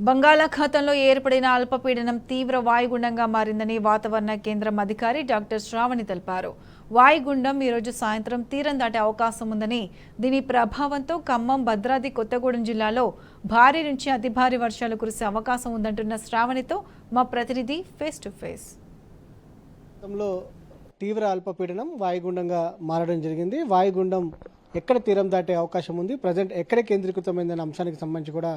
బంగాళాఖాతంలో ఏర్పడిన అల్పపీడనం తీవ్ర వాయుగుండంగా మారిందని వాతావరణ కేంద్రం అధికారి డాక్టర్ శ్రావణి తెలిపారు. వాయుగుండం ఈరోజు సాయంత్రం తీరం దాటే అవకాశం ఉందని, దీని ప్రభావంతో ఖమ్మం, భద్రాద్రి కొత్తగూడెం జిల్లాలో భారీ నుంచి అతి భారీ వర్షాలు కురిసే అవకాశం ఉందంటున్న శ్రావణితో మా ప్రతినిధి ఫేస్ టు ఫేస్. తీవ్ర అల్పపీడనం వాయుగుండంగా మారడం జరిగింది. వాయుగుండం ఎక్కడ తీరం దాటే అవకాశం ఉంది, ప్రజెంట్ ఎక్కడ కేంద్రీకృతమైందనే అంశానికి సంబంధించి కూడా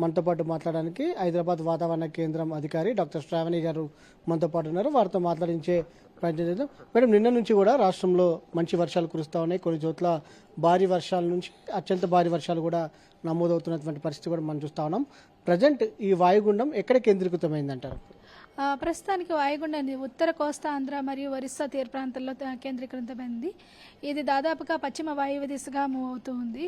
మనతో పాటు మాట్లాడడానికి హైదరాబాద్ వాతావరణ కేంద్రం అధికారి డాక్టర్ శ్రావణి గారు మనతో పాటు ఉన్నారు. వారితో మాట్లాడించే ప్రయత్నం చేద్దాం. మేడం, నిన్న నుంచి కూడా రాష్ట్రంలో మంచి వర్షాలు కురుస్తూ ఉన్నాయి. కొన్ని చోట్ల భారీ వర్షాల నుంచి అత్యంత భారీ వర్షాలు కూడా నమోదవుతున్నటువంటి పరిస్థితి కూడా మనం చూస్తూ ఉన్నాం. ప్రజెంట్ ఈ వాయుగుండం ఎక్కడ కేంద్రీకృతమైందంటారు? ప్రస్తుతానికి వాయుగుండం ఉత్తర కోస్తా ఆంధ్ర మరియు ఒరిస్సా తీర ప్రాంతాల్లో కేంద్రీకృతమైంది. ఇది దాదాపుగా పశ్చిమ వాయువ్య దిశగా మూవ్ అవుతూ ఉంది.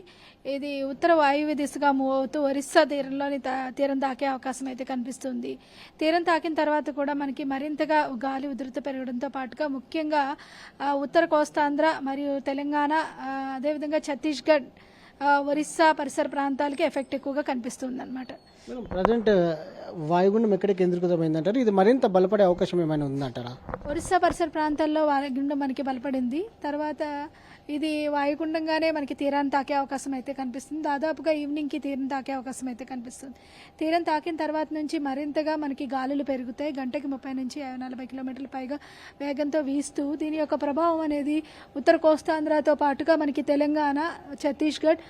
ఇది ఉత్తర వాయువ్య దిశగా మూవ్ అవుతూ ఒరిస్సా తీరంలోని తీరం తాకే అవకాశం అయితే కనిపిస్తుంది. తీరం తాకిన తర్వాత కూడా మనకి మరింతగా గాలి ఉధృతి పెరగడంతో పాటుగా ముఖ్యంగా ఉత్తర కోస్తాంధ్ర మరియు తెలంగాణ, అదేవిధంగా ఛత్తీస్గఢ్, ఒరిస్సా పరిసర ప్రాంతాలకి ఎఫెక్ట్ ఎక్కువగా కనిపిస్తుంది అనమాట. ప్రజెంట్ వాయుగుండం ఎక్కడ కేంద్రీకృతమైందంటారు? ఇది మరింత బలపడే అవకాశం ఏమైనా ఉందంటారా? ఒరిస్సా పరిసర ప్రాంతాల్లో వాయుగుండం మనకి బలపడింది. తర్వాత ఇది వాయుగుండంగానే మనకి తీరాన్ని తాకే అవకాశం అయితే కనిపిస్తుంది. దాదాపుగా ఈవినింగ్కి తీరం తాకే అవకాశం అయితే కనిపిస్తుంది. తీరం తాకిన తర్వాత నుంచి మరింతగా మనకి గాలులు పెరుగుతాయి. గంటకి 30 నుంచి 40 కిలోమీటర్ల పైగా వేగంతో వీస్తూ దీని యొక్క ప్రభావం అనేది ఉత్తర కోస్తాంధ్రతో పాటుగా మనకి తెలంగాణ, ఛత్తీస్గఢ్,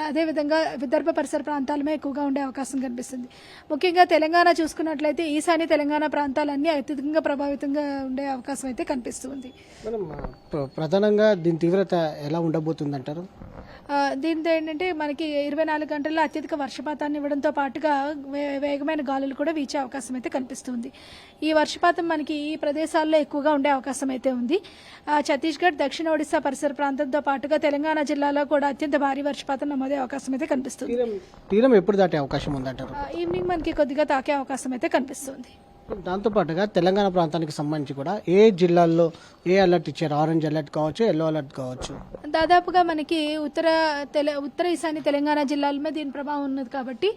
అదేవిధంగా విదర్భ పరిసర ప్రాంతాలమే ఎక్కువగా ఉండే అవకాశం కనిపిస్తుంది. ముఖ్యంగా తెలంగాణ చూసుకున్నట్లయితే ఈశాన్య తెలంగాణ ప్రాంతాలన్నీ అత్యధికంగా ప్రభావితంగా ఉండే అవకాశం అయితే కనిపిస్తుంది. ప్రధానంగా దీని తీవ్రత ఎలా ఉండబోతుందంటారు? దీంతో ఏంటంటే మనకి 24 గంటల్లో అత్యధిక వర్షపాతాన్ని ఇవ్వడంతో పాటుగా వేగమైన గాలులు కూడా వీచే అవకాశం అయితే కనిపిస్తుంది. ఈ వర్షపాతం మనకి ఈ ప్రదేశాల్లో ఎక్కువగా ఉండే అవకాశం అయితే ఉంది. ఛత్తీస్గఢ్, దక్షిణ ఒడిశా పరిసర ప్రాంతంతో పాటుగా తెలంగాణ జిల్లాలో కూడా అత్యంత భారీ వర్షపాతం నమోదే అవకాశం అయితే కనిపిస్తుంది. తీరం ఎప్పుడు దాటే అవకాశం ఉందంటారు? ఈవినింగ్ మనకి కొద్దిగా తాకే అవకాశం అయితే కనిపిస్తుంది. దాంతోపాటుగా తెలంగాణ ప్రాంతానికి సంబంధించి కూడా ఏ జిల్లాల్లో ఏ అలర్ట్ ఇచ్చారు? ఆరెంజ్ అలర్ట్ కావచ్చు, ఎల్లో అలర్ట్ కావచ్చు. దాదాపుగా మనకి ఉత్తర ఈశాన్య తెలంగాణ జిల్లాల మీద దీని ప్రభావం ఉన్నది కాబట్టి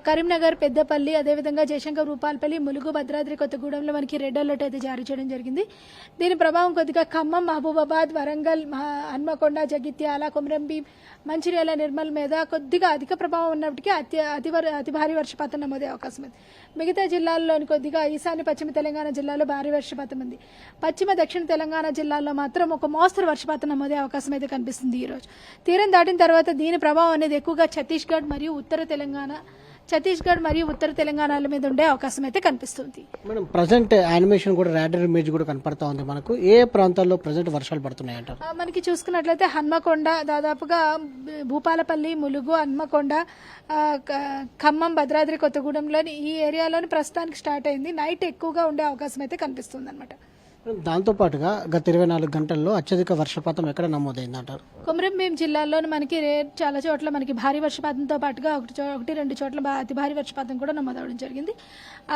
కరీంనగర్, పెద్దపల్లి, అదేవిధంగా జయశంకర్, భూపాలపల్లి, ములుగు, భద్రాద్రి కొత్తగూడెంలో మనకి రెడ్ అలర్ట్ అయితే జారీ చేయడం జరిగింది. దీని ప్రభావం కొద్దిగా ఖమ్మం, మహబూబాబాద్, వరంగల్, హన్మకొండ, జగిత్యాల, కొమరంభీం, మంచిర్యాల, నిర్మల్ మీద కొద్దిగా అధిక ప్రభావం ఉన్నప్పటికీ అతి భారీ వర్షపాతం నమోదే అవకాశం ఉంది. మిగతా జిల్లాల్లోని కొద్దిగా ఈశాన్య పశ్చిమ తెలంగాణ జిల్లాలో భారీ వర్షపాతం ఉంది. పశ్చిమ దక్షిణ తెలంగాణ జిల్లాల్లో మాత్రం ఒక మోస్తరు వర్షపాతం నమోదే అవకాశం అయితే కనిపిస్తుంది. ఈ రోజు తీరం దాటిన తర్వాత దీని ప్రభావం అనేది ఎక్కువగా ఛత్తీస్గఢ్ మరియు ఉత్తర తెలంగాణల మీద ఉండే అవకాశం అయితే కనిపిస్తుంది. మేడం, ప్రజెంట్ యానిమేషన్ కూడా రాడర్ ఇమేజ్ కూడా కనపడతా ఉంది మనకు. ఏ ప్రాంతాల్లో ప్రజెంట్ వర్షాలు పడుతున్నాయంటారు? మనకి చూసుకున్నట్లయితే హన్మకొండ, దాదాపుగా భూపాలపల్లి, ములుగు, హన్మకొండ, ఖమ్మం, భద్రాద్రి కొత్తగూడెంలోని ఈ ఏరియాలోని ప్రస్తుతానికి స్టార్ట్ అయింది. నైట్ ఎక్కువగా ఉండే అవకాశం అయితే కనిపిస్తుంది అనమాట. దాంతోపాటుగా గత 24 గంటల్లో అత్యధిక వర్షపాతం ఎక్కడ నమోదైందంటారు? కొమరంభీం జిల్లాలోని మనకి చాలా చోట్ల మనకి భారీ వర్షపాతంతో పాటుగా 1-2 చోట్ల అతి భారీ వర్షపాతం కూడా నమోదవడం జరిగింది.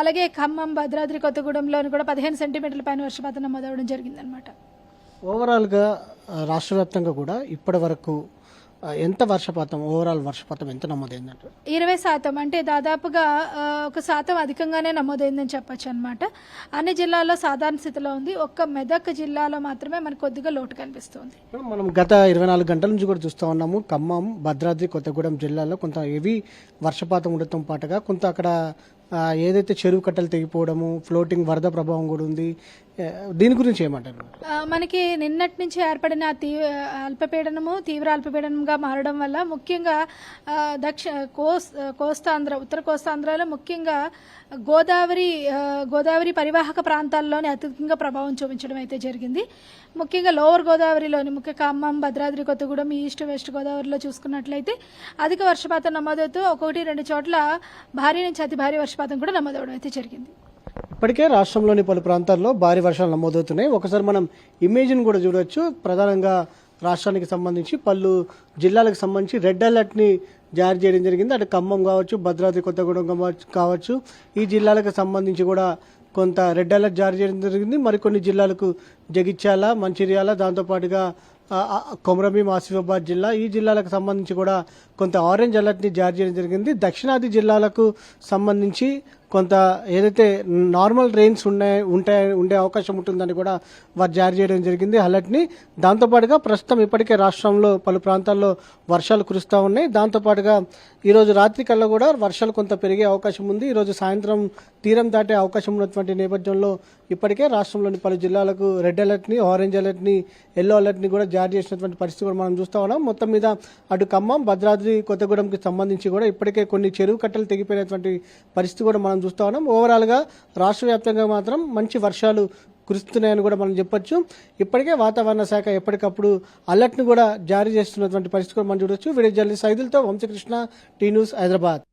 అలాగే ఖమ్మం, భద్రాద్రి కొత్తగూడెంలోని కూడా 15 సెంటీమీటర్ల పైన వర్షపాతం నమోదవడం జరిగింది అనమాట. ఓవరాల్గా రాష్ట్ర వ్యాప్తంగా కూడా ఇప్పటి వరకు ఎంత వర్షపాతం, ఓవరాల్ వర్షపాతం ఎంత నమోదైందంటారు? 20%, అంటే దాదాపుగా 1% అధికంగానే నమోదైందని చెప్పొచ్చు అనమాట. అన్ని జిల్లాల్లో సాధారణ స్థితిలో ఉంది. ఒక్క మెదక్ జిల్లాలో మాత్రమే మనకు కొద్దిగా లోటు కనిపిస్తుంది. మనం గత 24 గంటల నుంచి కూడా చూస్తూ ఉన్నాము. ఖమ్మం, భద్రాద్రి కొత్తగూడెం జిల్లాలో కొంత హెవీ వర్షపాతం ఉండటంతో పాటుగా కొంత అక్కడ ఏదైతే చెరువు కట్టలు తెగిపోవడము, ఫ్లోటింగ్ వరద ప్రభావం కూడా ఉంది. దీని గురించి ఏమంటారు? మనకి నిన్నటి నుంచి ఏర్పడిన అల్పపీడనము తీవ్ర అల్పపీడనంగా మారడం వల్ల ముఖ్యంగా ఉత్తర కోస్తాంధ్రలో ముఖ్యంగా గోదావరి పరివాహక ప్రాంతాల్లోనే అత్యధికంగా ప్రభావం చూపించడం అయితే జరిగింది. ముఖ్యంగా లోవర్ గోదావరిలోని ఖమ్మం, భద్రాద్రి కొత్తగూడెం, ఈస్ట్ వెస్ట్ గోదావరిలో చూసుకున్నట్లయితే అధిక వర్షపాతం నమోదవుతూ 1-2 చోట్ల భారీ నుంచి అతి భారీ వర్షపాతం కూడా నమోదవడం అయితే జరిగింది. ఇప్పటికే రాష్ట్రంలోని పలు ప్రాంతాల్లో భారీ వర్షాలు నమోదవుతున్నాయి. ఒకసారి మనం ఇమేజ్ని కూడా చూడవచ్చు. ప్రధానంగా రాష్ట్రానికి సంబంధించి పలు జిల్లాలకు సంబంధించి రెడ్ అలర్ట్ని జారీ చేయడం జరిగింది. అటు ఖమ్మం కావచ్చు, భద్రాద్రి కొత్తగూడెం కావచ్చు, ఈ జిల్లాలకు సంబంధించి కూడా కొంత రెడ్ అలర్ట్ జారీ చేయడం జరిగింది. మరికొన్ని జిల్లాలకు జగిత్యాల, మంచిర్యాల, దాంతోపాటుగా కొమరంభీం, ఆసిఫాబాద్ జిల్లా, ఈ జిల్లాలకు సంబంధించి కూడా కొంత ఆరెంజ్ అలర్ట్ని జారీ చేయడం జరిగింది. దక్షిణాది జిల్లాలకు సంబంధించి కొంత ఏదైతే నార్మల్ రెయిన్స్ ఉండే అవకాశం ఉంటుందని కూడా వారు జారీ చేయడం జరిగింది అలర్ట్ని. దాంతోపాటుగా ప్రస్తుతం ఇప్పటికే రాష్ట్రంలో పలు ప్రాంతాల్లో వర్షాలు కురుస్తూ ఉన్నాయి. దాంతోపాటుగా ఈరోజు రాత్రి కల్లా కూడా వర్షాలు కొంత పెరిగే అవకాశం ఉంది. ఈరోజు సాయంత్రం తీరం దాటే అవకాశం ఉన్నటువంటి నేపథ్యంలో ఇప్పటికే రాష్ట్రంలోని పలు జిల్లాలకు రెడ్ అలర్ట్ని, ఆరెంజ్ అలర్ట్ని, ఎల్లో అలర్ట్ని కూడా జారీ చేసినటువంటి పరిస్థితి కూడా మనం చూస్తూ ఉన్నాం. మొత్తం మీద అటు ఖమ్మం, భద్రాద్రి కొత్తగూడెంకి సంబంధించి కూడా ఇప్పటికే కొన్ని చెరువు కట్టలు తెగిపోయినటువంటి పరిస్థితి కూడా మనం చూస్తూ ఉన్నాం. ఓవరాల్గా రాష్ట్ర వ్యాప్తంగా మాత్రం మంచి వర్షాలు కురుస్తున్నాయని కూడా మనం చెప్పొచ్చు. ఇప్పటికే వాతావరణ శాఖ ఎప్పటికప్పుడు అలర్ట్ను కూడా జారీ చేస్తున్నటువంటి పరిస్థితి కూడా మనం చూడొచ్చు. వీడియో జర్నలిస్ట్ సైదులతో వంశకృష్ణ, టీ న్యూస్, హైదరాబాద్.